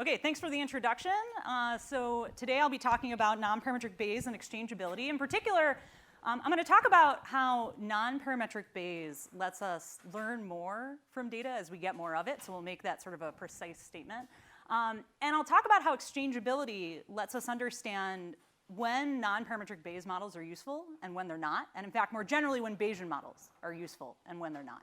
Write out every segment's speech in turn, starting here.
Okay, thanks for the introduction. So today I'll be talking about nonparametric Bayes and exchangeability. In particular, I'm going to talk about how nonparametric Bayes lets us learn more from data as we get more of it. So we'll make that sort of a precise statement. And I'll talk about how exchangeability lets us understand when nonparametric Bayes models are useful and when they're not. And in fact, more generally, when Bayesian models are useful and when they're not.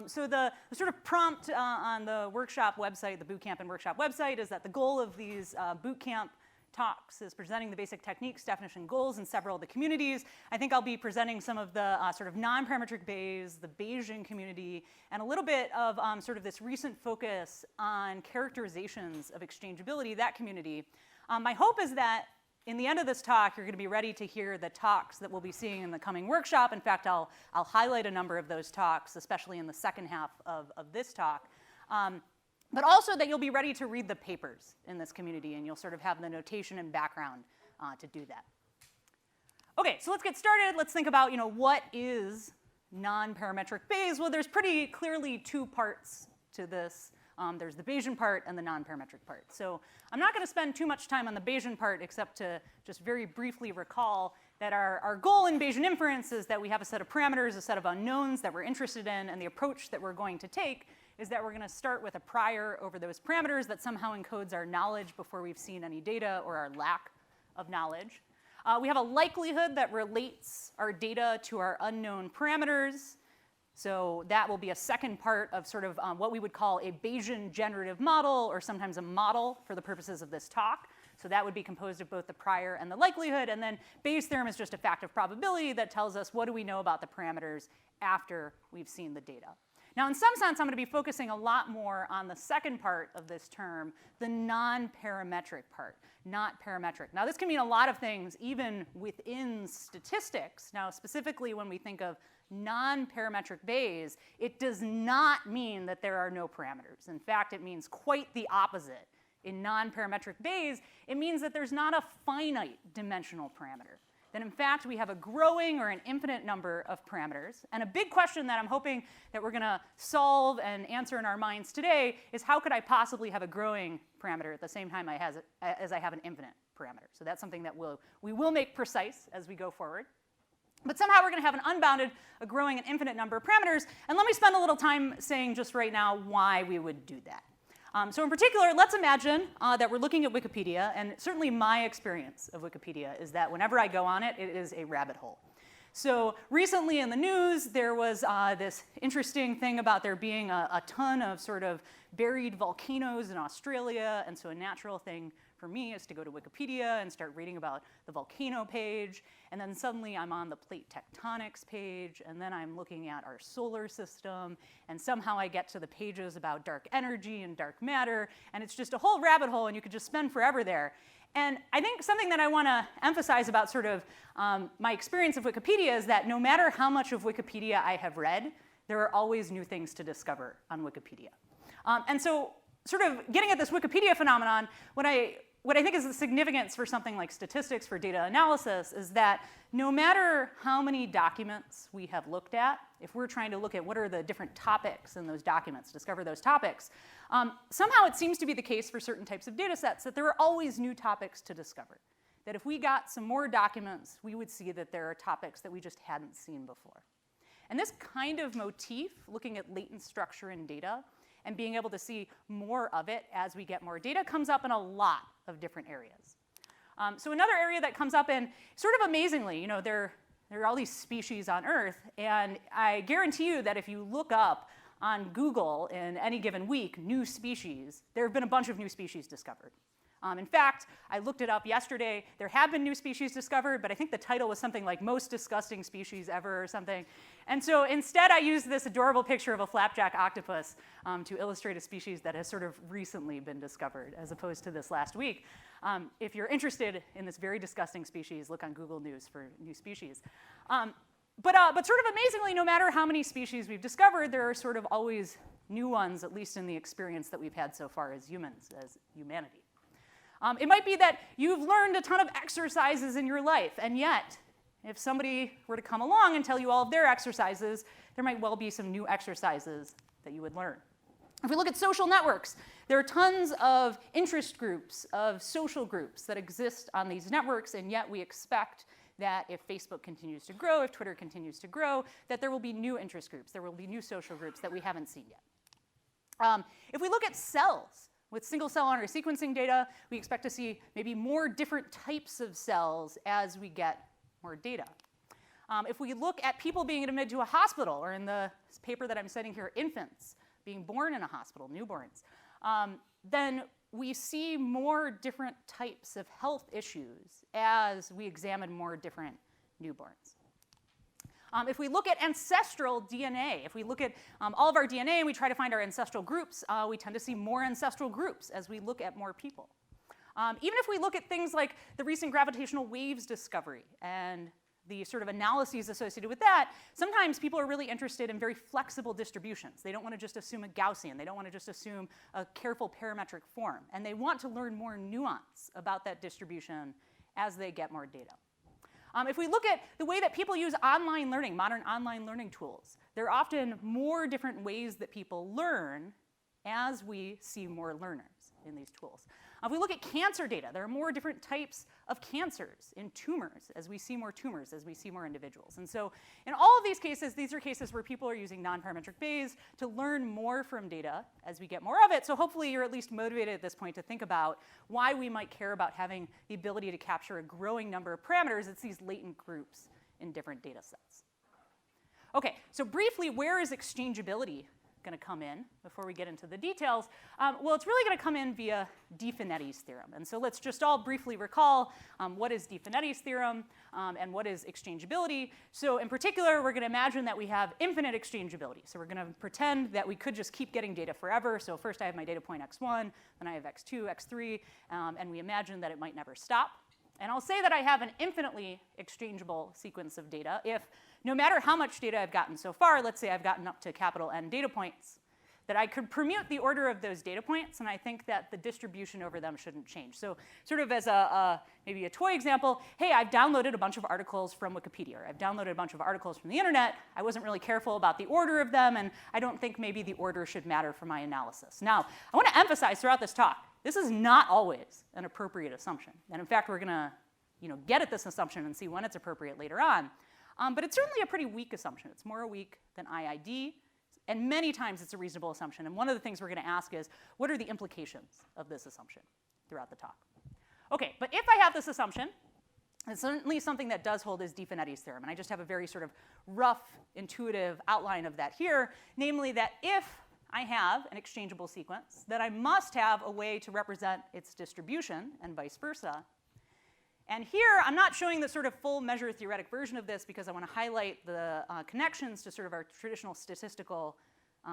So the sort of prompt on the workshop website, the bootcamp and workshop website, is that the goal of these bootcamp talks is presenting the basic techniques, definition, goals in several of the communities. I think I'll be presenting some of the sort of nonparametric Bayes, the Bayesian community, and a little bit of sort of this recent focus on characterizations of exchangeability, that community. My hope is that in the end of this talk, you're going to be ready to hear the talks that we'll be seeing in the coming workshop. In fact, I'll highlight a number of those talks, especially in the second half of this talk. But also that you'll be ready to read the papers in this community, and you'll sort of have the notation and background to do that. Okay, so let's get started. Let's think about, what is nonparametric Bayes? Well, there's pretty clearly two parts to this. There's the Bayesian part and the nonparametric part. So I'm not going to spend too much time on the Bayesian part, except to just very briefly recall that our goal in Bayesian inference is that we have a set of parameters, a set of unknowns that we're interested in, and the approach that we're going to take is that we're going to start with a prior over those parameters that somehow encodes our knowledge before we've seen any data or our lack of knowledge. We have a likelihood that relates our data to our unknown parameters. So that will be a second part of sort of what we would call a Bayesian generative model, or sometimes a model for the purposes of this talk. So that would be composed of both the prior and the likelihood. And then Bayes' theorem is just a fact of probability that tells us what do we know about the parameters after we've seen the data. Now, in some sense, I'm going to be focusing a lot more on the second part of this term, the nonparametric part, not parametric. Now, this can mean a lot of things, even within statistics. Now, specifically when we think of nonparametric Bayes, it does not mean that there are no parameters. In fact, it means quite the opposite. In nonparametric Bayes, it means that there's not a finite dimensional parameter. That in fact, we have a growing or an infinite number of parameters. And a big question that I'm hoping that we're going to solve and answer in our minds today is how could I possibly have a growing parameter at the same time as I have an infinite parameter? So that's something that we will make precise as we go forward. But somehow we're going to have an unbounded, a growing, and infinite number of parameters. And let me spend a little time saying just right now why we would do that. So in particular, let's imagine that we're looking at Wikipedia. And certainly my experience of Wikipedia is that whenever I go on it, it is a rabbit hole. So recently in the news, there was this interesting thing about there being a ton of sort of buried volcanoes in Australia. And so a natural thing for me is to go to Wikipedia and start reading about the volcano page. And then suddenly I'm on the plate tectonics page. And then I'm looking at our solar system. And somehow I get to the pages about dark energy and dark matter. And it's just a whole rabbit hole, and you could just spend forever there. And I think something that I want to emphasize about sort of my experience of Wikipedia is that no matter how much of Wikipedia I have read, there are always new things to discover on Wikipedia. And so sort of getting at this Wikipedia phenomenon, what I think is the significance for something like statistics, for data analysis, is that no matter how many documents we have looked at, if we're trying to look at what are the different topics in those documents, discover those topics, somehow it seems to be the case for certain types of data sets that there are always new topics to discover. That if we got some more documents, we would see that there are topics that we just hadn't seen before. And this kind of motif, looking at latent structure in data, and being able to see more of it as we get more data, comes up in a lot of different areas. So another area that comes up in, sort of amazingly, there are all these species on Earth, and I guarantee you that if you look up on Google in any given week, new species, there have been a bunch of new species discovered. In fact, I looked it up yesterday. There have been new species discovered, but I think the title was something like Most Disgusting Species Ever or something. And so instead, I used this adorable picture of a flapjack octopus to illustrate a species that has sort of recently been discovered, as opposed to this last week. If you're interested in this very disgusting species, look on Google News for new species. But sort of amazingly, no matter how many species we've discovered, there are sort of always new ones, at least in the experience that we've had so far as humans, as humanity. It might be that you've learned a ton of exercises in your life, and yet, if somebody were to come along and tell you all of their exercises, there might well be some new exercises that you would learn. If we look at social networks, there are tons of interest groups, of social groups that exist on these networks, and yet we expect that if Facebook continues to grow, if Twitter continues to grow, that there will be new interest groups, there will be new social groups that we haven't seen yet. If we look at cells, with single-cell RNA sequencing data, we expect to see maybe more different types of cells as we get more data. If we look at people being admitted to a hospital, or in the paper that I'm citing here, infants being born in a hospital, newborns, then we see more different types of health issues as we examine more different newborns. If we look at ancestral DNA, if we look at all of our DNA and we try to find our ancestral groups, we tend to see more ancestral groups as we look at more people. Even if we look at things like the recent gravitational waves discovery and the sort of analyses associated with that, sometimes people are really interested in very flexible distributions. They don't want to just assume a Gaussian. They don't want to just assume a careful parametric form. And they want to learn more nuance about that distribution as they get more data. If we look at the way that people use online learning, modern online learning tools, there are often more different ways that people learn as we see more learners in these tools. If we look at cancer data, there are more different types of cancers in tumors as we see more tumors, as we see more individuals. And so in all of these are cases where people are using nonparametric Bayes to learn more from data as we get more of it. So hopefully you're at least motivated at this point to think about why we might care about having the ability to capture a growing number of parameters. It's these latent groups in different data sets. Okay, so briefly, where is exchangeability going to come in before we get into the details? Well, it's really going to come in via Di-Finetti's theorem. And so let's just all briefly recall what is Di-Finetti's theorem and what is exchangeability. So in particular, we're going to imagine that we have infinite exchangeability. So we're going to pretend that we could just keep getting data forever. So first I have my data point x1, then I have x2, x3, and we imagine that it might never stop. And I'll say that I have an infinitely exchangeable sequence of data if, no matter how much data I've gotten so far, let's say I've gotten up to capital N data points, that I could permute the order of those data points, and I think that the distribution over them shouldn't change. So sort of as maybe a toy example, hey, I've downloaded a bunch of articles from Wikipedia, or I've downloaded a bunch of articles from the internet. I wasn't really careful about the order of them, and I don't think maybe the order should matter for my analysis. Now, I want to emphasize throughout this talk, this is not always an appropriate assumption. And in fact, we're going to get at this assumption and see when it's appropriate later on. But it's certainly a pretty weak assumption. It's more weak than IID. And many times it's a reasonable assumption. And one of the things we're going to ask is, what are the implications of this assumption throughout the talk? OK, but if I have this assumption, and certainly something that does hold is Di-Finetti's theorem. And I just have a very sort of rough, intuitive outline of that here, namely that if I have an exchangeable sequence, that I must have a way to represent its distribution and vice versa. And here, I'm not showing the sort of full measure theoretic version of this because I want to highlight the connections to sort of our traditional statistical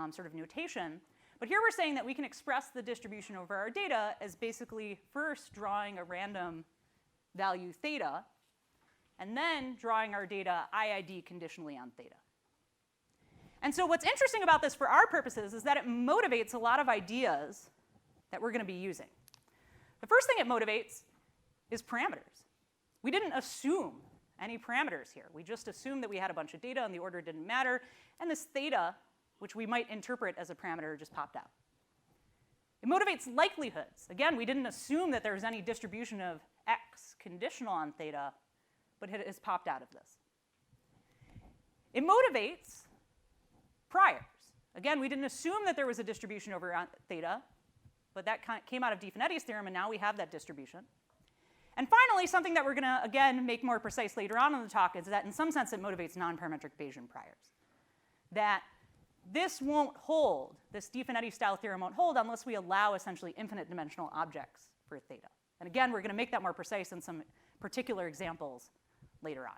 sort of notation. But here we're saying that we can express the distribution over our data as basically first drawing a random value theta, and then drawing our data IID conditionally on theta. And so what's interesting about this for our purposes is that it motivates a lot of ideas that we're going to be using. The first thing it motivates is parameters. We didn't assume any parameters here. We just assumed that we had a bunch of data and the order didn't matter, and this theta, which we might interpret as a parameter, just popped out. It motivates likelihoods. Again, we didn't assume that there was any distribution of x conditional on theta, but it has popped out of this. It motivates priors. Again, we didn't assume that there was a distribution over theta, but that came out of Di-Finetti's theorem, and now we have that distribution. And finally, something that we're going to, again, make more precise later on in the talk is that in some sense it motivates nonparametric Bayesian priors. That this won't hold, this Di-Finetti style theorem won't hold unless we allow essentially infinite dimensional objects for theta. And again, we're going to make that more precise in some particular examples later on.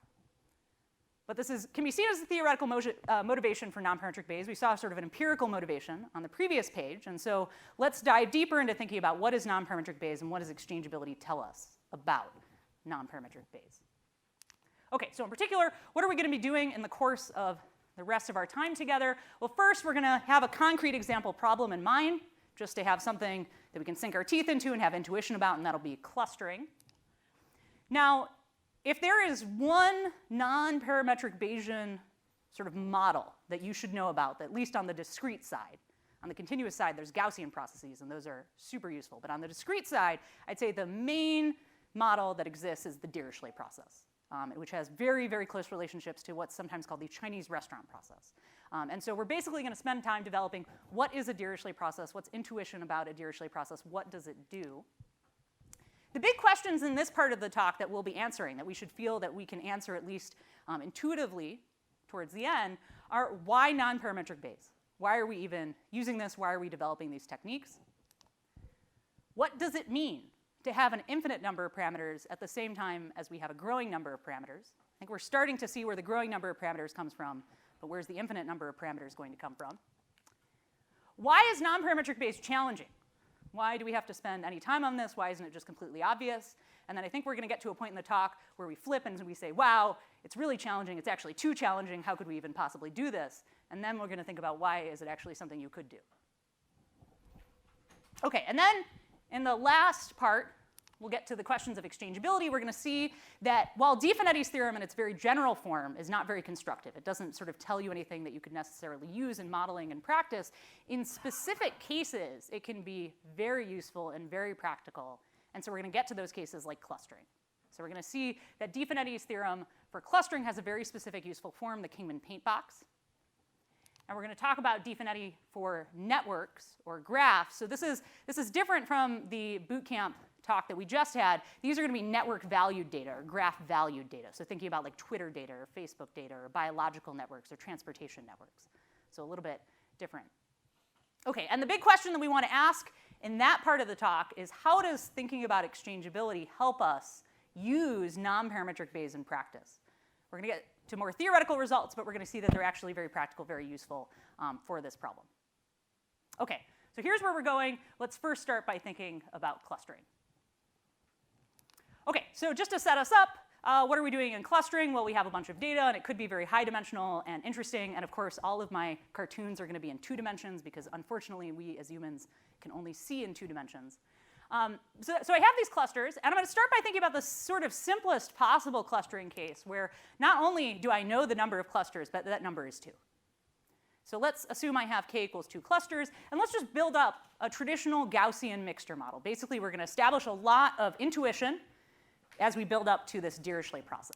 But this can be seen as the theoretical motivation for nonparametric Bayes. We saw sort of an empirical motivation on the previous page. And so let's dive deeper into thinking about what is nonparametric Bayes and what does exchangeability tell us about nonparametric Bayes. OK, so in particular, what are we going to be doing in the course of the rest of our time together? Well, first, we're going to have a concrete example problem in mind, just to have something that we can sink our teeth into and have intuition about, and that'll be clustering. Now, if there is one nonparametric Bayesian sort of model that you should know about, at least on the discrete side, On the continuous side, there's Gaussian processes, and those are super useful. But on the discrete side, I'd say the main model that exists is the Dirichlet process, which has very, very close relationships to what's sometimes called the Chinese restaurant process. And so we're basically going to spend time developing what is a Dirichlet process, what's intuition about a Dirichlet process, what does it do. The big questions in this part of the talk that we'll be answering, that we should feel that we can answer at least intuitively towards the end, are why nonparametric Bayes? Why are we even using this? Why are we developing these techniques? What does it mean to have an infinite number of parameters at the same time as we have a growing number of parameters? I think we're starting to see where the growing number of parameters comes from, but where's the infinite number of parameters going to come from? Why is nonparametric Bayes challenging? Why do we have to spend any time on this? Why isn't it just completely obvious? And then I think we're going to get to a point in the talk where we flip and we say, wow, it's really challenging. It's actually too challenging. How could we even possibly do this? And then we're going to think about why is it actually something you could do. OK, and then in the last part, we'll get to the questions of exchangeability. We're going to see that while Di-Finetti's theorem in its very general form is not very constructive, it doesn't sort of tell you anything that you could necessarily use in modeling and practice, in specific cases, it can be very useful and very practical. And so we're going to get to those cases like clustering. So we're going to see that Di-Finetti's theorem for clustering has a very specific useful form, the Kingman paint box. And we're going to talk about Di-Finetti for networks or graphs. So this is different from the bootcamp talk that we just had. These are going to be network valued data or graph valued data. So thinking about like Twitter data or Facebook data or biological networks or transportation networks. So a little bit different. OK, and the big question that we want to ask in that part of the talk is how does thinking about exchangeability help us use nonparametric Bayes in practice? We're going to get to more theoretical results, but we're going to see that they're actually very practical, very useful for this problem. OK, so here's where we're going. Let's first start by thinking about clustering. OK, so just to set us up, what are we doing in clustering? Well, we have a bunch of data, and it could be very high dimensional and interesting. And of course, all of my cartoons are going to be in 2 dimensions, because unfortunately, we as humans can only see in 2 dimensions. So I have these clusters, and I'm going to start by thinking about the sort of simplest possible clustering case, where not only do I know the number of clusters, but that number is 2. So let's assume I have k equals 2 clusters, and let's just build up a traditional Gaussian mixture model. Basically, we're going to establish a lot of intuition as we build up to this Dirichlet process.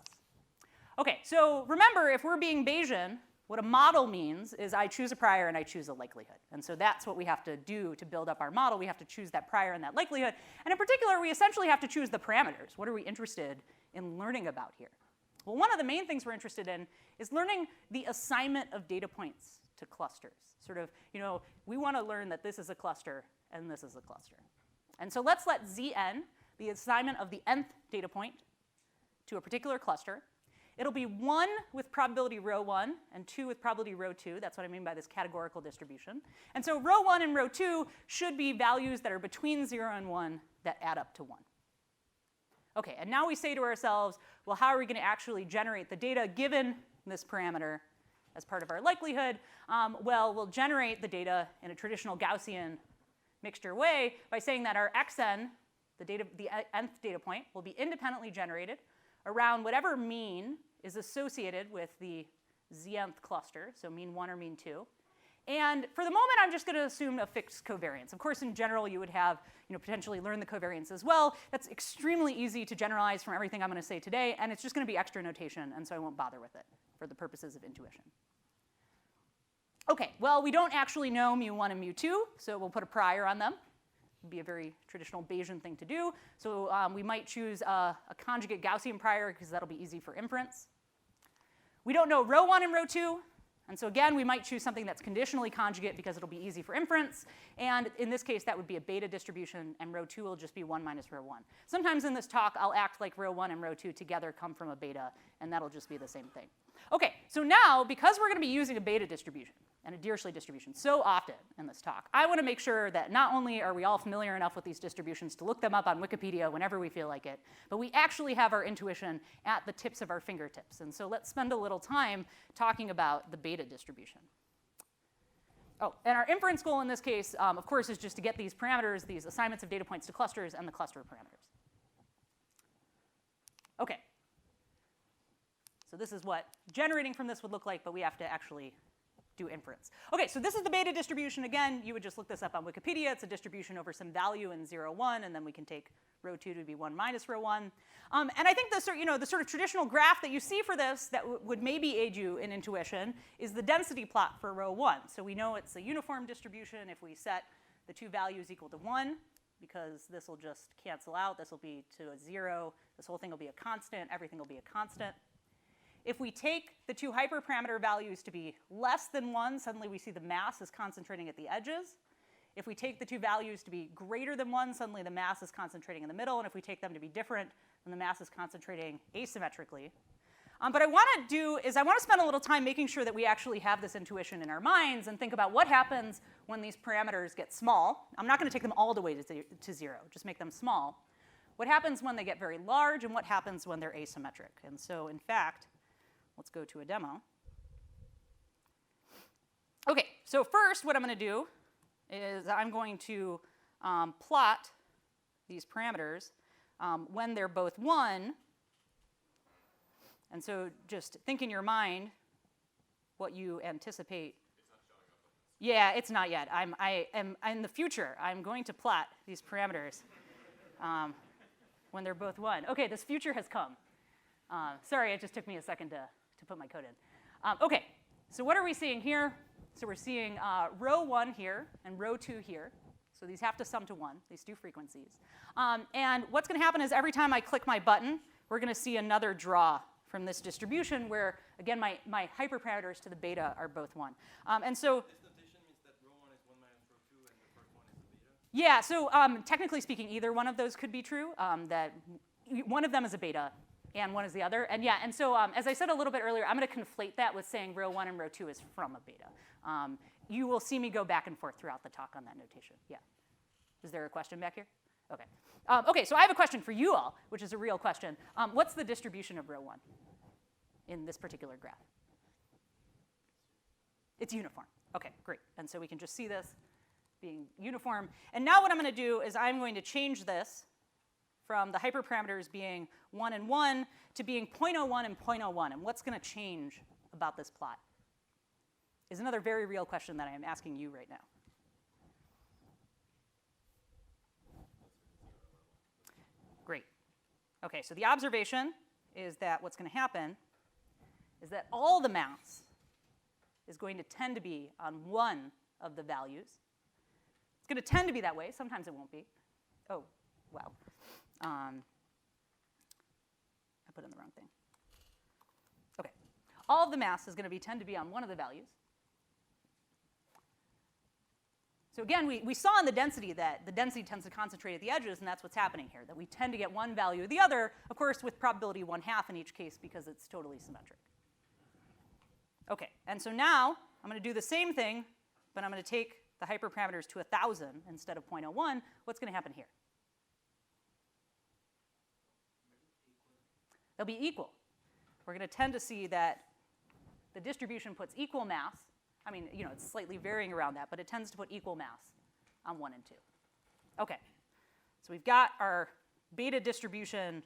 OK, so remember, if we're being Bayesian, what a model means is I choose a prior and I choose a likelihood. And so that's what we have to do to build up our model. We have to choose that prior and that likelihood. And in particular, we essentially have to choose the parameters. What are we interested in learning about here? Well, one of the main things we're interested in is learning the assignment of data points to clusters. Sort of, we want to learn that this is a cluster and this is a cluster. And so let's let Zn, the assignment of the nth data point to a particular cluster. It'll be 1 with probability rho 1 and 2 with probability rho 2. That's what I mean by this categorical distribution. And so rho 1 and rho 2 should be values that are between 0 and 1 that add up to 1. OK, and now we say to ourselves, well, how are we going to actually generate the data given this parameter as part of our likelihood? Well, we'll generate the data in a traditional Gaussian mixture way by saying that our xn, the nth data point, will be independently generated around whatever mean is associated with the znth cluster, so mean 1 or mean 2. And for the moment, I'm just going to assume a fixed covariance. Of course, in general, you would have potentially learn the covariance as well. That's extremely easy to generalize from everything I'm going to say today, and it's just going to be extra notation, and so I won't bother with it for the purposes of intuition. OK, well, we don't actually know mu1 and mu2, so we'll put a prior on them. Would be a very traditional Bayesian thing to do. So we might choose a conjugate Gaussian prior, because that'll be easy for inference. We don't know rho 1 and rho 2. And so again, we might choose something that's conditionally conjugate, because it'll be easy for inference. And in this case, that would be a beta distribution, and rho 2 will just be 1 minus rho 1. Sometimes in this talk, I'll act like rho 1 and rho 2 together come from a beta, and that'll just be the same thing. OK, so now, because we're going to be using a beta distribution and a Dirichlet distribution so often in this talk, I want to make sure that not only are we all familiar enough with these distributions to look them up on Wikipedia whenever we feel like it, but we actually have our intuition at the tips of our fingertips. And so let's spend a little time talking about the beta distribution. Oh, and our inference goal in this case, of course, is just to get these parameters, these assignments of data points to clusters, and the cluster parameters. OK. So this is what generating from this would look like, but we have to actually do inference. Okay, so this is the beta distribution. Again, you would just look this up on Wikipedia. It's a distribution over some value in 0, 1, and then we can take row 2 to be 1 minus row 1. And I think the sort of traditional graph that you see for this that would maybe aid you in intuition is the density plot for row 1. So we know it's a uniform distribution if we set the two values equal to 1, because this will just cancel out. This will be to a 0. This whole thing will be a constant. Everything will be a constant. If we take the two hyperparameter values to be less than 1, suddenly we see the mass is concentrating at the edges. If we take the two values to be greater than 1, suddenly the mass is concentrating in the middle. And if we take them to be different, then the mass is concentrating asymmetrically. But I want to do is I want to spend a little time making sure that we actually have this intuition in our minds and think about what happens when these parameters get small. I'm not going to take them all the way to 0, just make them small. What happens when they get very large, and what happens when they're asymmetric? And so, in fact, let's go to a demo. Okay, so first what I'm going to do is I'm going to plot these parameters when they're both 1. And so just think in your mind what you anticipate. It's not showing up. Yeah, it's not yet. I am in the future. I'm going to plot these parameters when they're both 1. Okay, this future has come. Sorry, it just took me a second to put my code in. Okay, so what are we seeing here? So we're seeing row 1 here and row 2 here. So these have to sum to 1, these two frequencies. And what's going to happen is every time I click my button, we're going to see another draw from this distribution where, again, my hyperparameters to the beta are both 1. And so This notation means that row 1 is 1 minus row 2 and the first one is the beta? yeah, so technically speaking, either one of those could be true, that one of them is a beta and one is the other. And yeah, and so as I said a little bit earlier, I'm going to conflate that with saying row 1 and row 2 is from a beta. You will see me go back and forth throughout the talk on that notation. Yeah. Is there a question back here? Okay. Okay, so I have a question for you all, which is a real question. What's the distribution of row 1 in this particular graph? It's uniform. Okay, great. And so we can just see this being uniform. And now what I'm going to do is I'm going to change this from the hyperparameters being 1 and 1 to being 0.01 and 0.01. And what's going to change about this plot is another very real question that I am asking you right now. Great. Okay, so the observation is that what's going to happen is that all the mass is going to tend to be on one of the values. It's going to tend to be that way. Sometimes it won't be. Oh, wow. I put in the wrong thing. Okay. All of the mass is going to tend to be on one of the values. So again, we saw in the density that the density tends to concentrate at the edges, and that's what's happening here, that we tend to get one value or the other, of course, with probability 1/2 in each case because it's totally symmetric. Okay, and so now I'm going to do the same thing, but I'm going to take the hyperparameters to 1,000 instead of 0.01. What's going to happen here? They'll be equal. We're going to tend to see that the distribution puts equal mass. I mean, you know, it's slightly varying around that, but it tends to put equal mass on 1 and 2. Okay, so we've got our beta distribution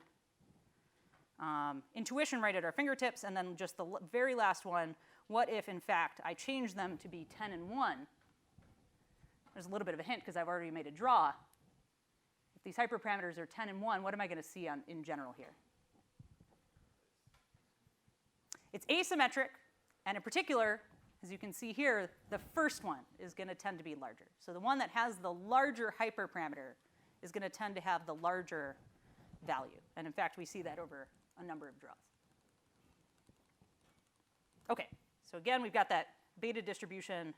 intuition right at our fingertips, and then just the very last one, what if, in fact, I change them to be 10 and 1? There's a little bit of a hint because I've already made a draw. If these hyperparameters are 10 and 1, what am I going to see in general here? It's asymmetric, and in particular, as you can see here, the first one is going to tend to be larger. So the one that has the larger hyperparameter is going to tend to have the larger value. And in fact, we see that over a number of draws. Okay, so again, we've got that beta distribution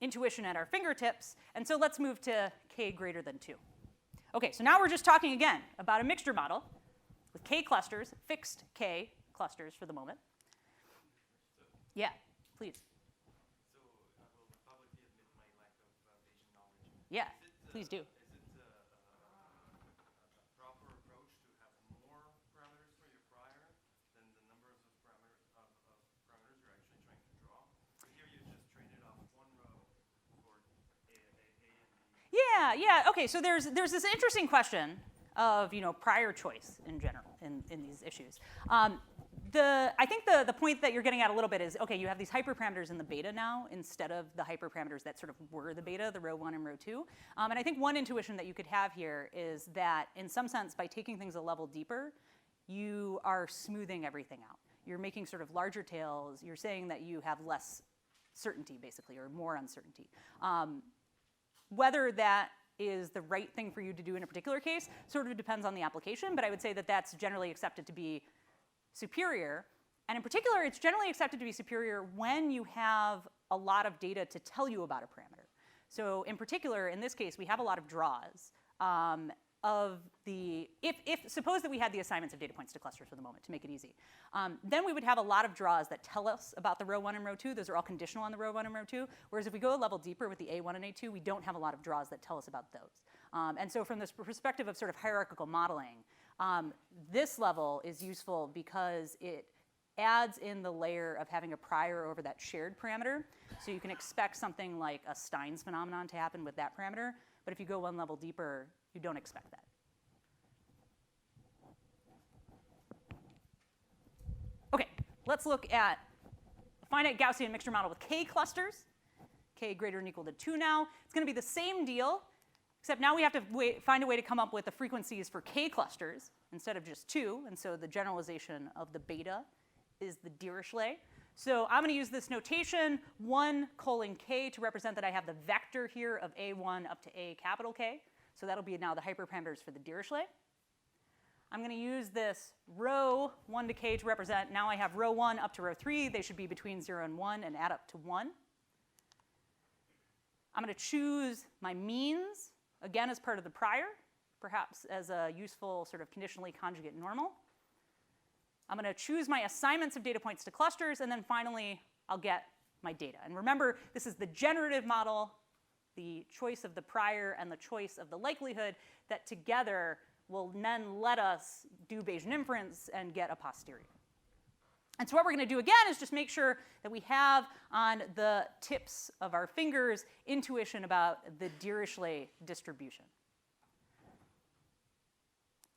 intuition at our fingertips. And so let's move to k greater than 2. Okay, so now we're just talking again about a mixture model with k clusters, fixed k clusters for the moment. Yeah, please. So I will publicly admit my lack of Bayesian knowledge. Yeah, please do. Is it a proper approach to have more parameters for your prior than the number of parameters you're actually trying to draw? So here you just traded off one row for A and B. Yeah. Okay, so there's this interesting question of prior choice in general in these issues. I think the point that you're getting at a little bit is, okay, you have these hyperparameters in the beta now instead of the hyperparameters that sort of were the beta, the row 1 and row 2. And I think one intuition that you could have here is that in some sense, by taking things a level deeper, you are smoothing everything out. You're making sort of larger tails. You're saying that you have less certainty, basically, or more uncertainty. Whether that is the right thing for you to do in a particular case sort of depends on the application, but I would say that that's generally accepted to be superior. And in particular, it's generally accepted to be superior when you have a lot of data to tell you about a parameter. So in particular, in this case, we have a lot of draws of the, suppose that we had the assignments of data points to clusters for the moment to make it easy. Then we would have a lot of draws that tell us about the row 1 and row 2. Those are all conditional on the row 1 and row 2. Whereas if we go a level deeper with the A1 and A2, we don't have a lot of draws that tell us about those. And so from this perspective of sort of hierarchical modeling, this level is useful because it adds in the layer of having a prior over that shared parameter. So you can expect something like a Stein's phenomenon to happen with that parameter. But if you go one level deeper, you don't expect that. OK, let's look at a finite Gaussian mixture model with k clusters. K greater than or equal to 2 now. It's going to be the same deal, except now we have to find a way to come up with the frequencies for k clusters instead of just 2. And so the generalization of the beta is the Dirichlet. So I'm going to use this notation 1 colon k to represent that I have the vector here of A1 up to A capital K. So that'll be now the hyperparameters for the Dirichlet. I'm going to use this row 1 to k to represent, now I have row 1 up to row 3. They should be between 0 and 1 and add up to 1. I'm going to choose my means, again as part of the prior, perhaps as a useful sort of conditionally conjugate normal. I'm going to choose my assignments of data points to clusters, and then finally, I'll get my data. And remember, this is the generative model, the choice of the prior and the choice of the likelihood that together will then let us do Bayesian inference and get a posterior. And so what we're going to do again is just make sure that we have on the tips of our fingers intuition about the Dirichlet distribution.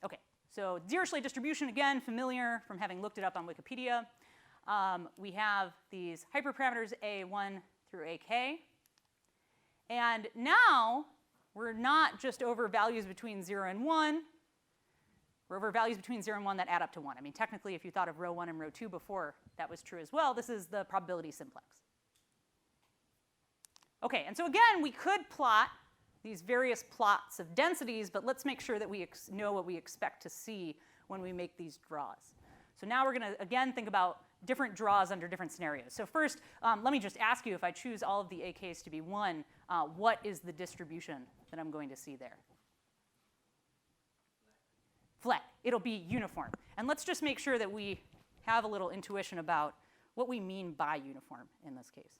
OK. So Dirichlet distribution, again, familiar from having looked it up on Wikipedia. We have these hyperparameters A1 through AK. And now we're not just over values between 0 and 1. We're over values between 0 and 1 that add up to 1. I mean, technically, if you thought of row 1 and row 2 before, that was true as well. This is the probability simplex. OK, and so again, we could plot these various plots of densities, but let's make sure that we know what we expect to see when we make these draws. So now we're going to, again, think about different draws under different scenarios. So first, let me just ask you, if I choose all of the AKs to be 1, what is the distribution that I'm going to see there? Flat. It'll be uniform. And let's just make sure that we have a little intuition about what we mean by uniform in this case.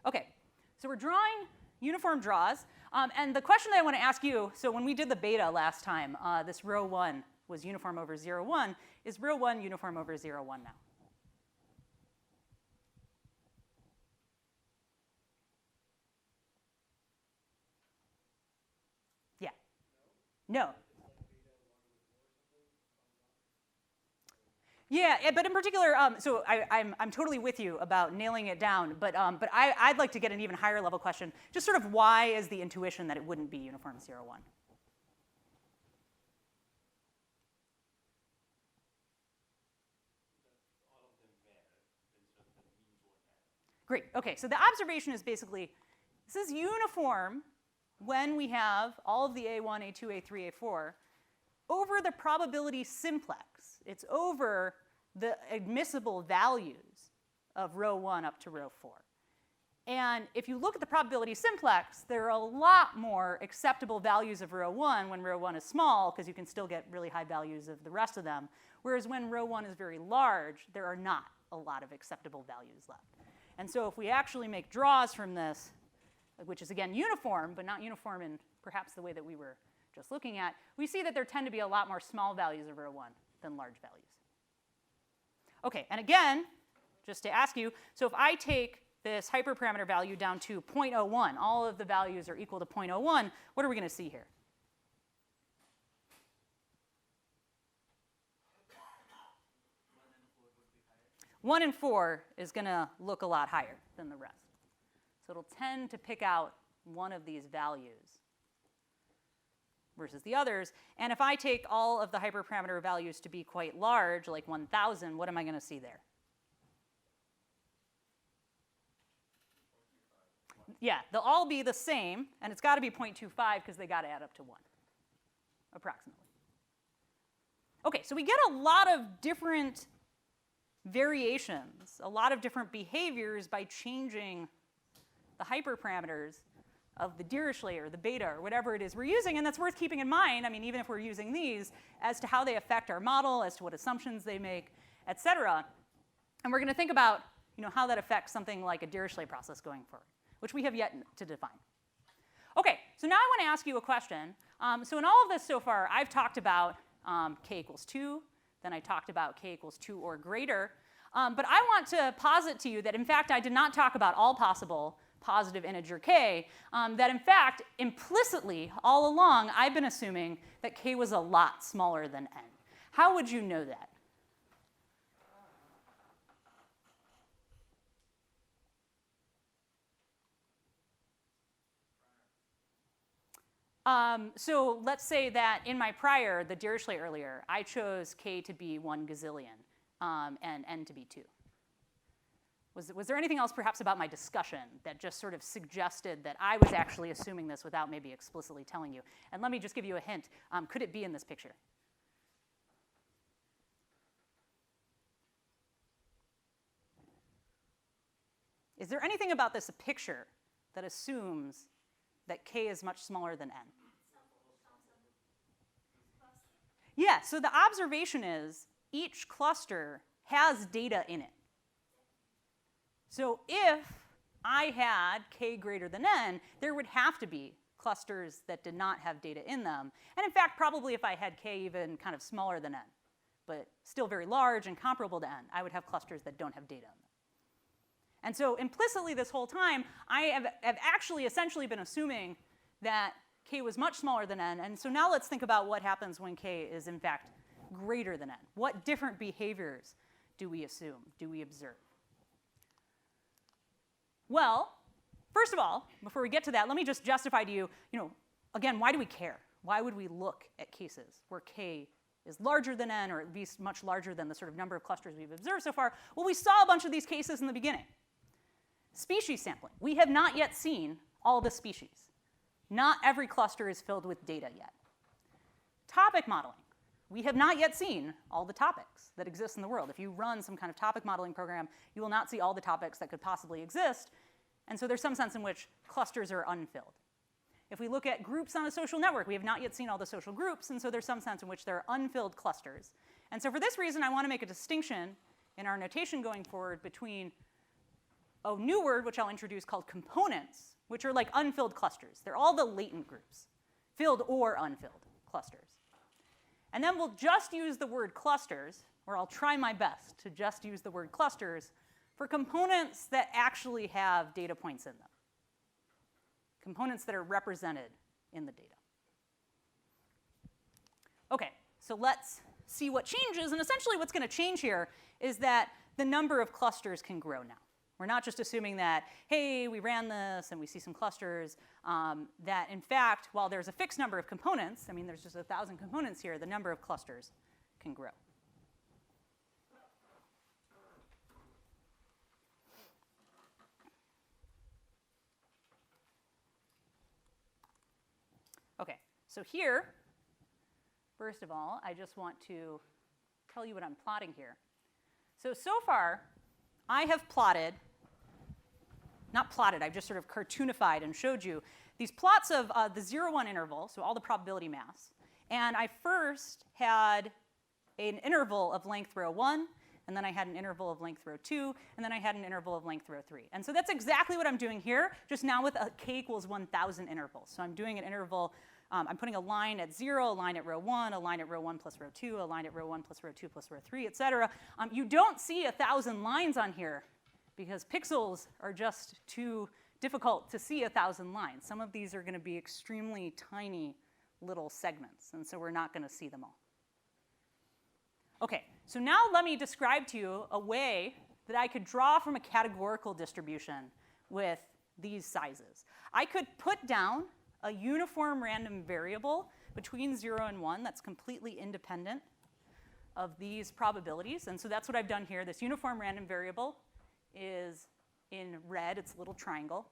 OK, so we're drawing uniform draws. And the question that I want to ask you, so when we did the beta last time, this row 1 was uniform over 0, 1. Is row 1 uniform over 0, 1 now? Yeah. No. Yeah, but in particular, so I'm totally with you about nailing it down, but I'd like to get an even higher level question. Just sort of why is the intuition that it wouldn't be uniform 0, 1? Great. OK, so the observation is basically this is uniform when we have all of the A1, A2, A3, A4 over the probability simplex. It's over the admissible values of row 1 up to row 4. And if you look at the probability simplex, there are a lot more acceptable values of row 1 when row 1 is small, because you can still get really high values of the rest of them. Whereas when row 1 is very large, there are not a lot of acceptable values left. And so if we actually make draws from this, which is, again, uniform, but not uniform in perhaps the way that we were just looking at, we see that there tend to be a lot more small values of row 1 than large values. OK, and again, just to ask you, so if I take this hyperparameter value down to 0.01, all of the values are equal to 0.01, what are we going to see here? One and four is going to look a lot higher than the rest. So it'll tend to pick out one of these values versus the others. And if I take all of the hyperparameter values to be quite large, like 1,000, what am I going to see there? Yeah, they'll all be the same, and it's got to be 0.25 because they got to add up to 1, approximately. Okay, so we get a lot of different variations, a lot of different behaviors by changing the hyperparameters of the Dirichlet or the beta or whatever it is we're using, and that's worth keeping in mind, I mean, even if we're using these, as to how they affect our model, as to what assumptions they make, et cetera. And we're going to think about, how that affects something like a Dirichlet process going forward, which we have yet to define. Okay, so now I want to ask you a question. So in all of this so far, I've talked about k equals 2, then I talked about k equals 2 or greater. But I want to posit to you that, in fact, I did not talk about all possible positive integer k, that, in fact, implicitly, all along, I've been assuming that k was a lot smaller than n. How would you know that? So let's say that in my prior, the Dirichlet earlier, I chose k to be 1 gazillion and n to be 2. Was there anything else perhaps about my discussion that just sort of suggested that I was actually assuming this without maybe explicitly telling you? And let me just give you a hint. Could it be in this picture? Is there anything about this picture that assumes that k is much smaller than n? Yeah, so the observation is each cluster has data in it. So if I had k greater than n, there would have to be clusters that did not have data in them. And in fact, probably if I had k even kind of smaller than n, but still very large and comparable to n, I would have clusters that don't have data in them. And so implicitly this whole time, I have actually essentially been assuming that k was much smaller than n. And so now let's think about what happens when k is in fact greater than n. What different behaviors do we assume, do we observe? Well, first of all, before we get to that, let me just justify to you, again, why do we care? Why would we look at cases where k is larger than n, or at least much larger than the sort of number of clusters we've observed so far? Well, we saw a bunch of these cases in the beginning. Species sampling. We have not yet seen all the species. Not every cluster is filled with data yet. Topic modeling. We have not yet seen all the topics that exist in the world. If you run some kind of topic modeling program, you will not see all the topics that could possibly exist. And so there's some sense in which clusters are unfilled. If we look at groups on a social network, we have not yet seen all the social groups, and so there's some sense in which there are unfilled clusters. And so for this reason, I want to make a distinction in our notation going forward between a new word, which I'll introduce, called components, which are like unfilled clusters. They're all the latent groups, filled or unfilled clusters. And then we'll just use the word clusters, or I'll try my best to just use the word clusters, for components that actually have data points in them. Components that are represented in the data. Okay, so let's see what changes. And essentially what's going to change here is that the number of clusters can grow now. We're not just assuming that, hey, we ran this and we see some clusters, that in fact, while there's a fixed number of components, I mean, there's just 1,000 components here, the number of clusters can grow. Okay, so here, first of all, I just want to tell you what I'm plotting here. So far, I have plotted, not plotted, I've just sort of cartoonified and showed you these plots of the 0-1 interval, so all the probability mass. And I first had an interval of length rho 1, and then I had an interval of length rho 2, and then I had an interval of length rho 3. And so that's exactly what I'm doing here, just now with a k equals 1,000 interval. So I'm doing an interval, I'm putting a line at 0, a line at rho 1, a line at rho 1 plus rho 2, a line at rho 1 plus rho 2 plus rho 3, et cetera. You don't see 1,000 lines on here because pixels are just too difficult to see 1,000 lines. Some of these are going to be extremely tiny little segments, and so we're not going to see them all. Okay, so now let me describe to you a way that I could draw from a categorical distribution with these sizes. I could put down a uniform random variable between 0 and 1 that's completely independent of these probabilities, and so that's what I've done here. This uniform random variable is in red, it's a little triangle.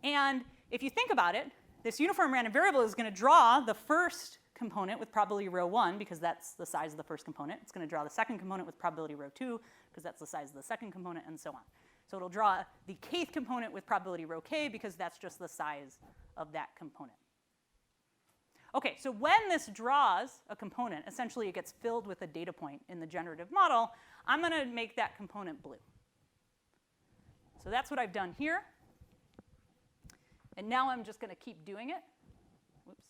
And if you think about it, this uniform random variable is going to draw the first component with probability row 1, because that's the size of the first component. It's going to draw the second component with probability row 2, because that's the size of the second component, and so on. So it'll draw the kth component with probability row k, because that's just the size of that component. Okay, so when this draws a component, essentially it gets filled with a data point in the generative model. I'm going to make that component blue. So that's what I've done here. And now I'm just going to keep doing it. Whoops.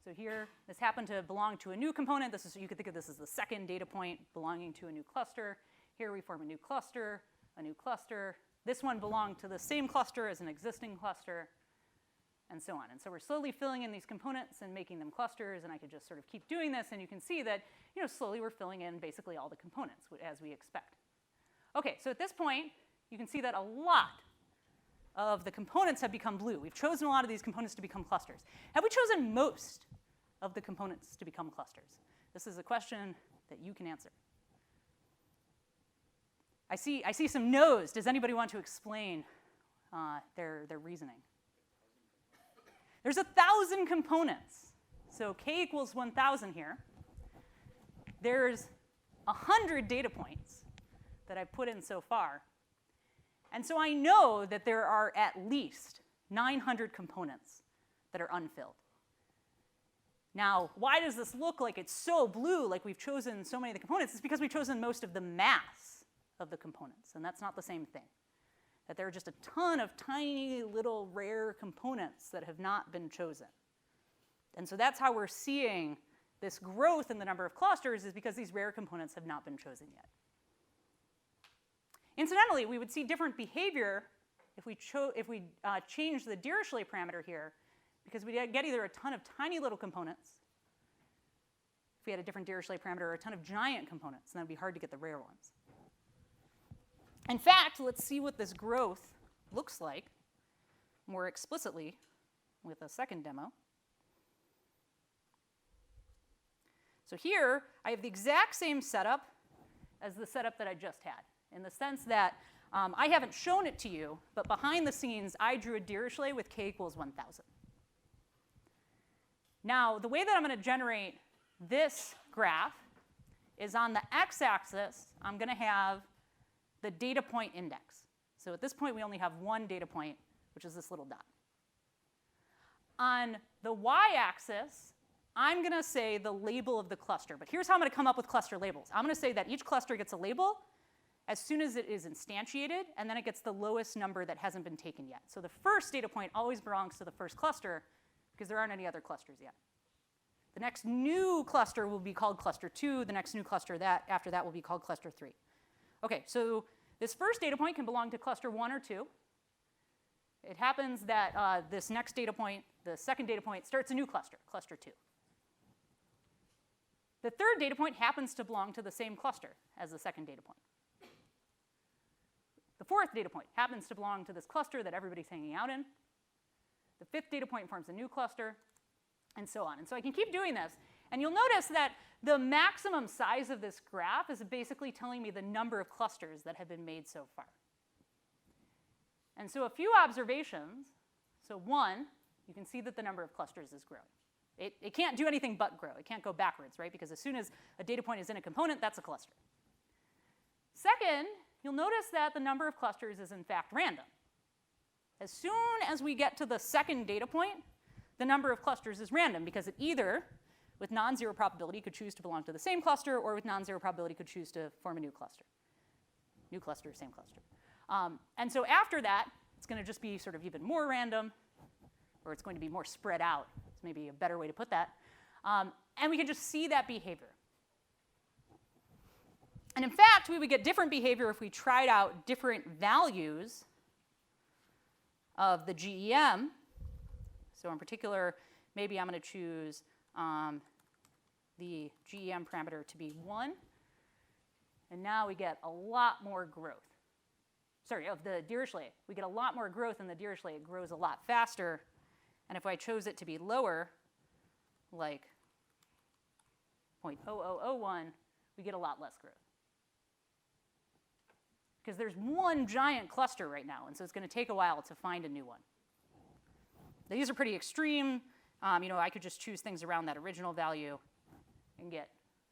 So here, this happened to belong to a new component. This is, you could think of this as the second data point belonging to a new cluster. Here we form a new cluster, a new cluster. This one belonged to the same cluster as an existing cluster, and so on. And so we're slowly filling in these components and making them clusters, and I could just sort of keep doing this, and you can see that, slowly we're filling in basically all the components as we expect. Okay, so at this point, you can see that a lot of the components have become blue. We've chosen a lot of these components to become clusters. Have we chosen most of the components to become clusters? This is a question that you can answer. I see some no's. Does anybody want to explain their reasoning? There's 1,000 components. So k equals 1,000 here. There's 100 data points that I've put in so far. And so I know that there are at least 900 components that are unfilled. Now, why does this look like it's so blue, like we've chosen so many of the components? It's because we've chosen most of the mass of the components, and that's not the same thing. That there are just a ton of tiny little rare components that have not been chosen. And so that's how we're seeing this growth in the number of clusters, is because these rare components have not been chosen yet. Incidentally, we would see different behavior if we change the Dirichlet parameter here, because we get either a ton of tiny little components, if we had a different Dirichlet parameter, or a ton of giant components, and that would be hard to get the rare ones. In fact, let's see what this growth looks like more explicitly with a second demo. So here, I have the exact same setup as the setup that I just had, in the sense that I haven't shown it to you, but behind the scenes, I drew a Dirichlet with k equals 1,000. Now, the way that I'm going to generate this graph is on the x-axis, I'm going to have the data point index. So at this point, we only have one data point, which is this little dot. On the y-axis, I'm going to say the label of the cluster. But here's how I'm going to come up with cluster labels. I'm going to say that each cluster gets a label as soon as it is instantiated, and then it gets the lowest number that hasn't been taken yet. So the first data point always belongs to the first cluster, because there aren't any other clusters yet. The next new cluster will be called cluster 2. The next new cluster after that will be called cluster 3. Okay, so this first data point can belong to cluster 1 or 2. It happens that this next data point, the second data point, starts a new cluster, cluster 2. The third data point happens to belong to the same cluster as the second data point. The fourth data point happens to belong to this cluster that everybody's hanging out in. The fifth data point forms a new cluster, and so on. And so I can keep doing this. And you'll notice that the maximum size of this graph is basically telling me the number of clusters that have been made so far. And so a few observations. So one, you can see that the number of clusters is growing. It can't do anything but grow. It can't go backwards, right? Because as soon as a data point is in a component, that's a cluster. Second, you'll notice that the number of clusters is in fact random. As soon as we get to the second data point, the number of clusters is random, because it either, with non-zero probability, could choose to belong to the same cluster, or with non-zero probability could choose to form a new cluster. New cluster, same cluster. And so after that, it's going to just be sort of even more random, or it's going to be more spread out. It's maybe a better way to put that. And we can just see that behavior. And in fact, we would get different behavior if we tried out different values of the GEM. So in particular, maybe I'm going to choose the GEM parameter to be 1. And now we get a lot more growth. Sorry, of the Dirichlet. We get a lot more growth in the Dirichlet. It grows a lot faster. And if I chose it to be lower, like 0.0001, we get a lot less growth. Because there's one giant cluster right now, and so it's going to take a while to find a new one. These are pretty extreme. I could just choose things around that original value and get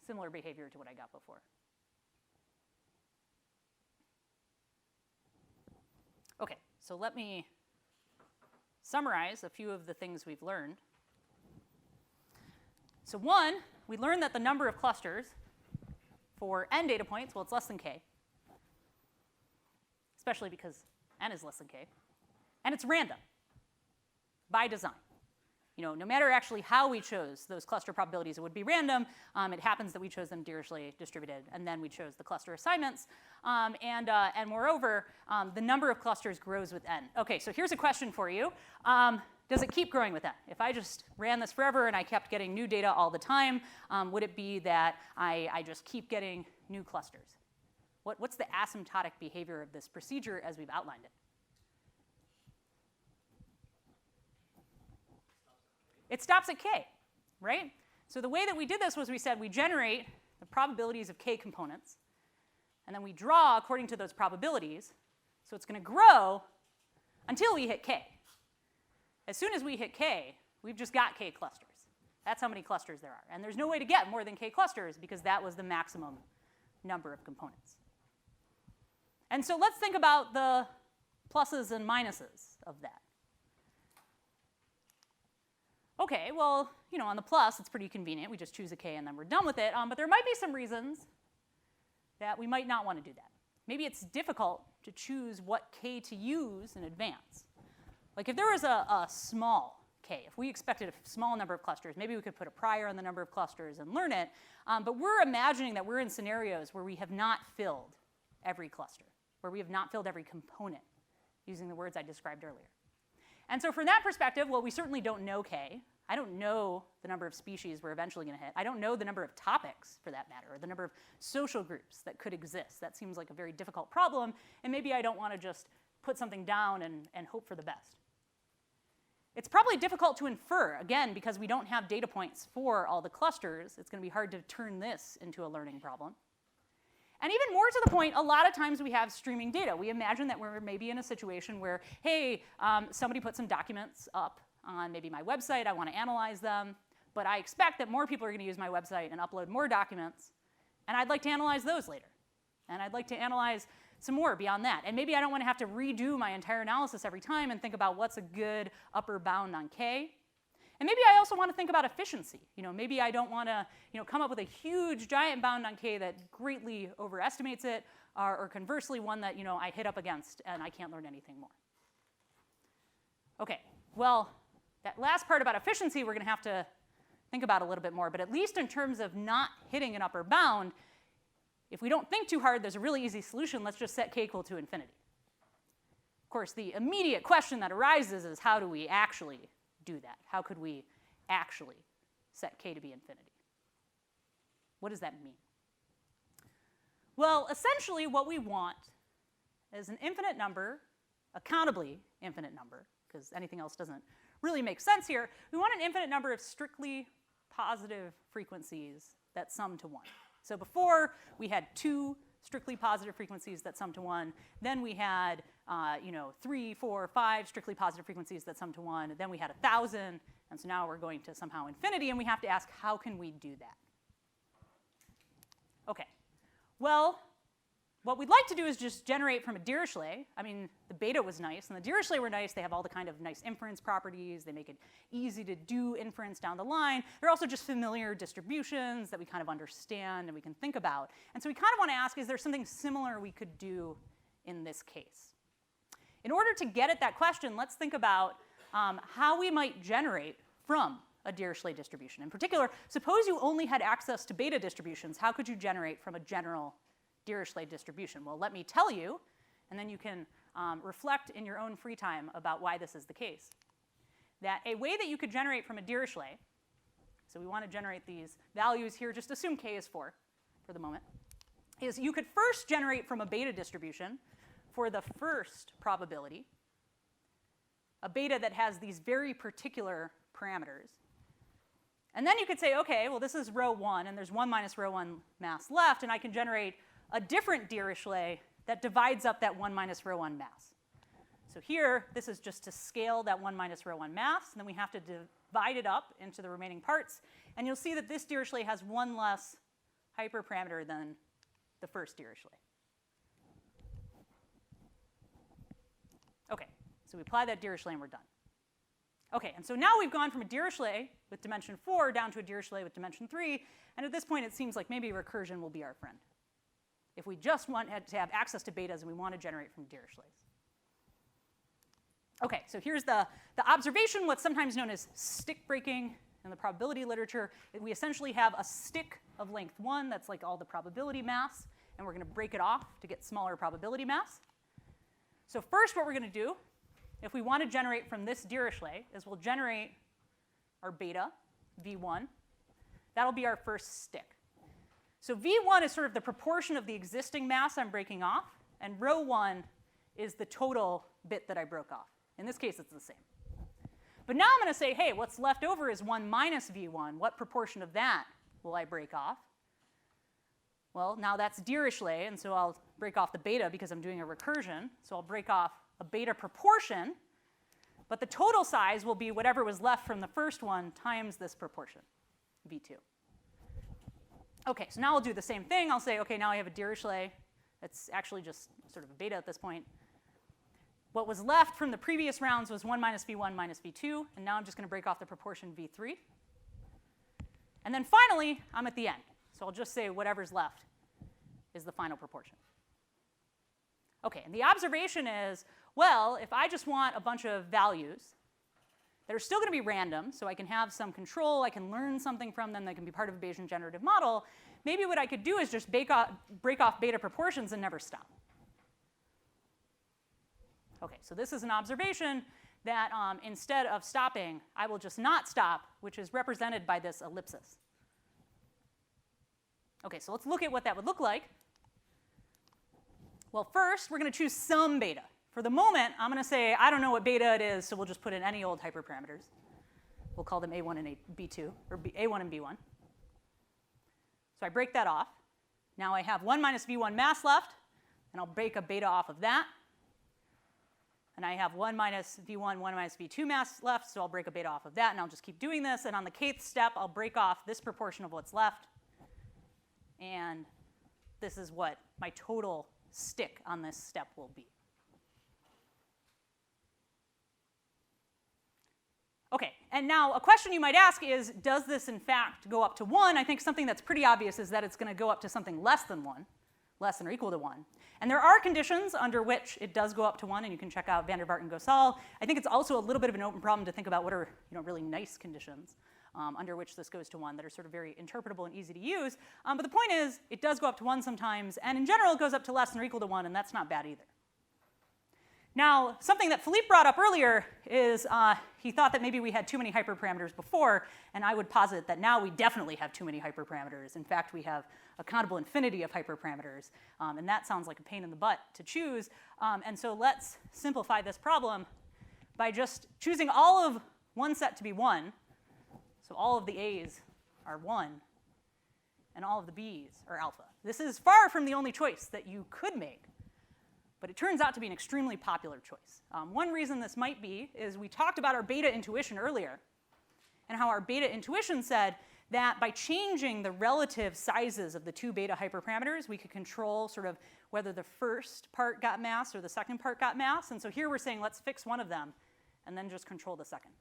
similar behavior to what I got before. Okay, so let me summarize a few of the things we've learned. So one, we learned that the number of clusters for n data points, well, it's less than k, especially because n is less than k, and it's random by design. No matter actually how we chose those cluster probabilities, it would be random. It happens that we chose them Dirichlet distributed, and then we chose the cluster assignments. And moreover, the number of clusters grows with n. Okay, so here's a question for you. Does it keep growing with n? If I just ran this forever and I kept getting new data all the time, would it be that I just keep getting new clusters? What's the asymptotic behavior of this procedure as we've outlined it? It stops at k, right? So the way that we did this was we said we generate the probabilities of k components, and then we draw according to those probabilities. So it's going to grow until we hit k. As soon as we hit k, we've just got k clusters. That's how many clusters there are. And there's no way to get more than k clusters because that was the maximum number of components. And so let's think about the pluses and minuses of that. Okay, well, on the plus, it's pretty convenient. We just choose a k and then we're done with it. But there might be some reasons that we might not want to do that. Maybe it's difficult to choose what k to use in advance. Like if there was a small k, if we expected a small number of clusters, maybe we could put a prior on the number of clusters and learn it. But we're imagining that we're in scenarios where we have not filled every cluster, where we have not filled every component, using the words I described earlier. And so from that perspective, well, we certainly don't know k. I don't know the number of species we're eventually going to hit. I don't know the number of topics, for that matter, or the number of social groups that could exist. That seems like a very difficult problem, and maybe I don't want to just put something down and hope for the best. It's probably difficult to infer, again, because we don't have data points for all the clusters. It's going to be hard to turn this into a learning problem. And even more to the point, a lot of times we have streaming data. We imagine that we're maybe in a situation where, hey, somebody put some documents up on maybe my website. I want to analyze them. But I expect that more people are going to use my website and upload more documents. And I'd like to analyze those later. And I'd like to analyze some more beyond that. And maybe I don't want to have to redo my entire analysis every time and think about what's a good upper bound on k. And maybe I also want to think about efficiency. Maybe I don't want to come up with a huge giant bound on k that greatly overestimates it, or conversely one that I hit up against and I can't learn anything more. Okay, well, that last part about efficiency we're going to have to think about a little bit more, but at least in terms of not hitting an upper bound, if we don't think too hard, there's a really easy solution. Let's just set k equal to infinity. Of course, the immediate question that arises is how do we actually do that? How could we actually set k to be infinity? What does that mean? Well, essentially what we want is an infinite number, a countably infinite number, because anything else doesn't really make sense here. We want an infinite number of strictly positive frequencies that sum to 1. So before, we had 2 strictly positive frequencies that sum to 1. Then we had 3, 4, 5 strictly positive frequencies that sum to 1. Then we had 1,000. And so now we're going to somehow infinity. And we have to ask, how can we do that? OK. Well, what we'd like to do is just generate from a Dirichlet. I mean, the beta was nice, and the Dirichlet were nice. They have all the kind of nice inference properties. They make it easy to do inference down the line. They're also just familiar distributions that we kind of understand and we can think about. And so we kind of want to ask, is there something similar we could do in this case? In order to get at that question, let's think about how we might generate from a Dirichlet distribution. In particular, suppose you only had access to beta distributions. How could you generate from a general Dirichlet distribution? Well, let me tell you, and then you can reflect in your own free time about why this is the case. That a way that you could generate from a Dirichlet, so we want to generate these values here, just assume k is 4 for the moment, is you could first generate from a beta distribution for the first probability, a beta that has these very particular parameters. And then you could say, okay, well, this is row 1, and there's 1 minus row 1 mass left, and I can generate a different Dirichlet that divides up that 1 minus row 1 mass. So here, this is just to scale that 1 minus row 1 mass, and then we have to divide it up into the remaining parts. And you'll see that this Dirichlet has one less hyperparameter than the first Dirichlet. OK, so we apply that Dirichlet, and we're done. OK, and so now we've gone from a Dirichlet with dimension 4 down to a Dirichlet with dimension 3. And at this point, it seems like maybe recursion will be our friend, if we just want to have access to betas and we want to generate from Dirichlets. OK, so here's the observation, what's sometimes known as stick breaking in the probability literature. We essentially have a stick of length 1 that's like all the probability mass, and we're going to break it off to get smaller probability mass. So first, what we're going to do, if we want to generate from this Dirichlet, is we'll generate our beta, V1. That'll be our first stick. So V1 is sort of the proportion of the existing mass I'm breaking off, and row 1 is the total bit that I broke off. In this case, it's the same. But now I'm going to say, hey, what's left over is 1 minus V1. What proportion of that will I break off? Well, now that's Dirichlet, and so I'll break off the beta because I'm doing a recursion. So I'll break off a beta proportion, but the total size will be whatever was left from the first one times this proportion, V2. OK, so now I'll do the same thing. I'll say, OK, now I have a Dirichlet. It's actually just sort of a beta at this point. What was left from the previous rounds was 1 minus V1 minus V2, and now I'm just going to break off the proportion V3. And then finally, I'm at the end. So I'll just say whatever's left is the final proportion. OK, and the observation is, well, if I just want a bunch of values that are still going to be random, so I can have some control, I can learn something from them that can be part of a Bayesian generative model, maybe what I could do is just break off beta proportions and never stop. OK, so this is an observation that instead of stopping, I will just not stop, which is represented by this ellipsis. OK, so let's look at what that would look like. Well, first, we're going to choose some beta. For the moment, I'm going to say, I don't know what beta it is, so we'll just put in any old hyperparameters. We'll call them A1 and B2, or A1 and B1. So I break that off. Now I have 1 minus V1 mass left, and I'll break a beta off of that. And I have 1 minus V1, 1 minus V2 mass left, so I'll break a beta off of that, and I'll just keep doing this. And on the kth step, I'll break off this proportion of what's left. And this is what my total stick on this step will be. OK, and now a question you might ask is, does this in fact go up to 1? I think something that's pretty obvious is that it's going to go up to something less than 1, less than or equal to 1. And there are conditions under which it does go up to 1, and you can check out Van der Vaart and Gosal. I think it's also a little bit of an open problem to think about what are really nice conditions under which this goes to 1 that are sort of very interpretable and easy to use. But the point is, it does go up to 1 sometimes, and in general, it goes up to less than or equal to 1, and that's not bad either. Now, something that Philippe brought up earlier is he thought that maybe we had too many hyperparameters before, and I would posit that now we definitely have too many hyperparameters. In fact, we have a countable infinity of hyperparameters, and that sounds like a pain in the butt to choose. And so let's simplify this problem by just choosing all of one set to be 1. So all of the A's are 1, and all of the B's are alpha. This is far from the only choice that you could make. But it turns out to be an extremely popular choice. One reason this might be is we talked about our beta intuition earlier, and how our beta intuition said that by changing the relative sizes of the two beta hyperparameters, we could control sort of whether the first part got mass or the second part got mass. And so here we're saying let's fix one of them and then just control the second.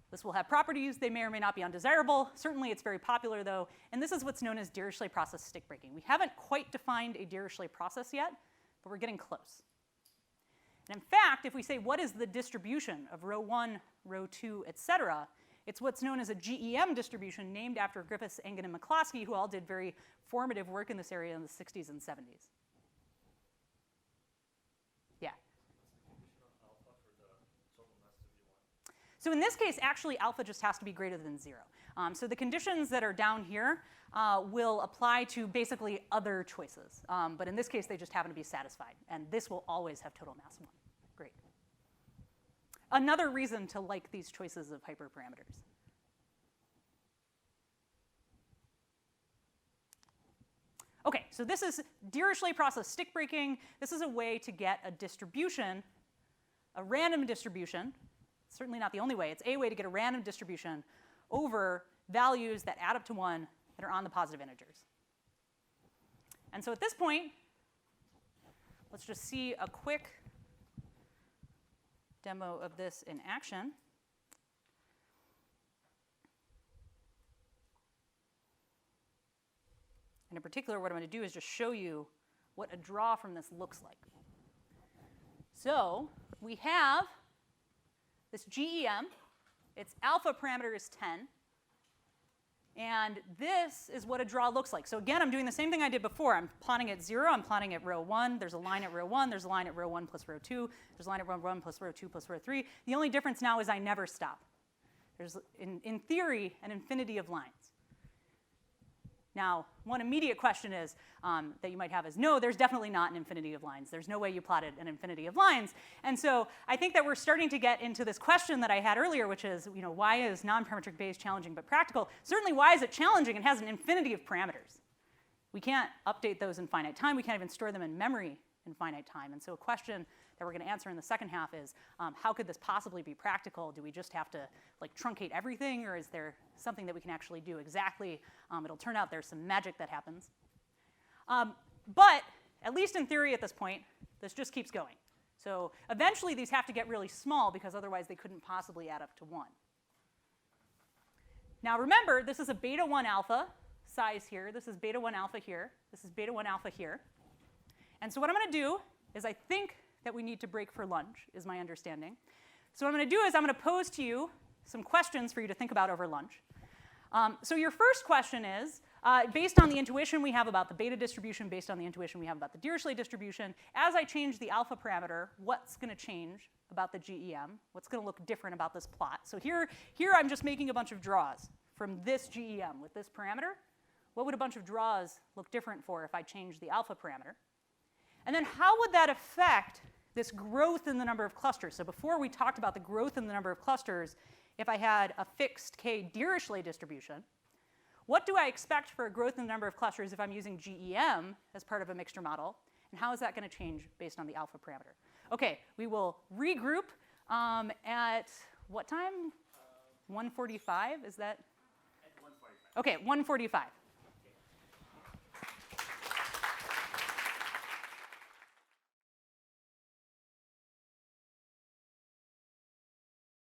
This will have properties. They may or may not be undesirable. Certainly, it's very popular, though. And this is what's known as Dirichlet process stick breaking. We haven't quite defined a Dirichlet process yet, but we're getting close. And in fact, if we say what is the distribution of row 1, row 2, et cetera, It's what's known as a GEM distribution, named after Griffiths, Engen, and McCloskey, who all did very formative work in this area in the 60s and 70s. Yeah? So in this case, actually, alpha just has to be greater than 0. So the conditions that are down here will apply to basically other choices. But in this case, they just happen to be satisfied. And this will always have total mass 1. Great. Another reason to like these choices of hyperparameters. OK, so this is Dirichlet process stick breaking. This is a way to get a distribution, a random distribution. Certainly not the only way. It's a way to get a random distribution over values that add up to 1 that are on the positive integers. And so at this point, let's just see a quick demo of this in action. And in particular, what I'm going to do is just show you what a draw from this looks like. So we have this GEM. Its alpha parameter is 10. And this is what a draw looks like. So again, I'm doing the same thing I did before. I'm plotting at 0. I'm plotting at row 1. There's a line at row 1. There's a line at row 1 plus row 2. There's a line at row 1 plus row 2 plus row 3. The only difference now is I never stop. There's, in theory, an infinity of lines. Now, one immediate question is that you might have is, no, there's definitely not an infinity of lines. There's no way you plotted an infinity of lines. And so I think that we're starting to get into this question that I had earlier, which is, why is nonparametric Bayes challenging but practical? Certainly, why is it challenging? It has an infinity of parameters. We can't update those in finite time. We can't even store them in memory in finite time. And so a question that we're going to answer in the second half is, how could this possibly be practical? Do we just have to truncate everything, or is there something that we can actually do exactly? It'll turn out there's some magic that happens. But at least in theory at this point, this just keeps going. So eventually these have to get really small, because otherwise they couldn't possibly add up to 1. Now remember, this is a beta 1 alpha size here. This is beta 1 alpha here. This is beta 1 alpha here. And so what I'm going to do is, I think that we need to break for lunch, is my understanding. So what I'm going to do is I'm going to pose to you some questions for you to think about over lunch. So your first question is, based on the intuition we have about the beta distribution, based on the intuition we have about the Dirichlet distribution, as I change the alpha parameter, what's going to change about the GEM? What's going to look different about this plot? So here I'm just making a bunch of draws from this GEM with this parameter. What would a bunch of draws look different for if I changed the alpha parameter? And then how would that affect this growth in the number of clusters? So before we talked about the growth in the number of clusters, if I had a fixed k Dirichlet distribution, what do I expect for a growth in the number of clusters if I'm using GEM as part of a mixture model? And how is that going to change based on the alpha parameter? OK, we will regroup at what time? 1:45? Is that? At 1:45. OK, 1:45.